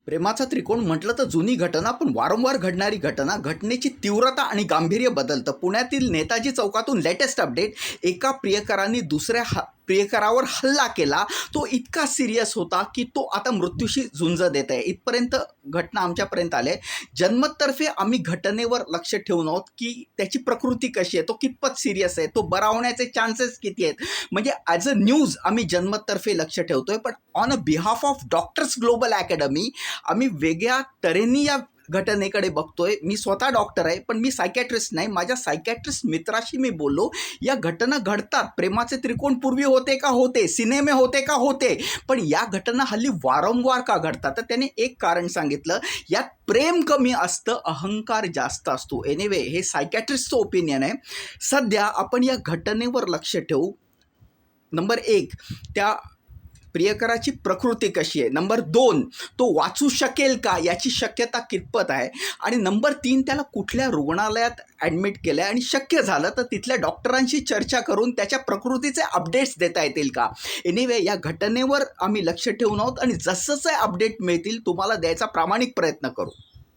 प्रेमाचा त्रिकोण म्हटलं तर जुनी घटना, पण वारंवार घडणारी घटना, घटनेची तीव्रता आणि गांभीर्य बदलतं. पुण्यातील नेताजी चौकातून लेटेस्ट अपडेट. एका प्रियकरांनी दुसऱ्या प्रियकरावर हल्ला केला. तो इतका सिरियस होता की तो आता मृत्यूशी झुंज देत आहे. इथपर्यंत घटना आमच्यापर्यंत आले. जनमततर्फे आम्ही घटनेवर लक्ष ठेवून आहोत की त्याची प्रकृती कशी आहे, तो कितपत सिरियस आहे, तो बरा होण्याचे चान्सेस किती आहेत. म्हणजे ॲज अ न्यूज आम्ही जनमततर्फे लक्ष ठेवतोय, पण on a behalf of doctors global academy आम्ही वेगळ्या तऱ्हेने या घटनेकडे बघतोय. मी स्वतः डॉक्टर आहे, पण मी सायकॅट्रिस्ट नाही. माझ्या सायकॅट्रिस्ट मित्राशी मी बोललो. या घटना घडतात. प्रेमाचे त्रिकोण पूर्वी होते का? होते. सिनेमे होते का? होते. पण या घटना हल्ली वारंवार का घडतात? तर त्याने एक कारण सांगितलं, यात प्रेम कमी असतं, अहंकार जास्त असतो. एनिवे, हे सायकॅट्रिस्टचं ओपिनियन आहे. सध्या आपण या घटनेवर लक्ष ठेवू. नंबर 1, त्या प्रियकराची प्रकृती कशी आहे. नंबर 2, तो वाचू शकेल का याची शक्यता कितपत आहे. आणि नंबर 3, त्याला कुठल्या रुग्णालयात ॲडमिट केलं आहे आणि शक्य झालं तर तिथल्या डॉक्टरांशी चर्चा करून त्याच्या प्रकृतीचे अपडेट्स देता येतील का. एनिवे, या घटनेवर आम्ही लक्ष ठेवून आहोत आणि जसं अपडेट मिळतील तुम्हाला द्यायचा प्रामाणिक प्रयत्न करू.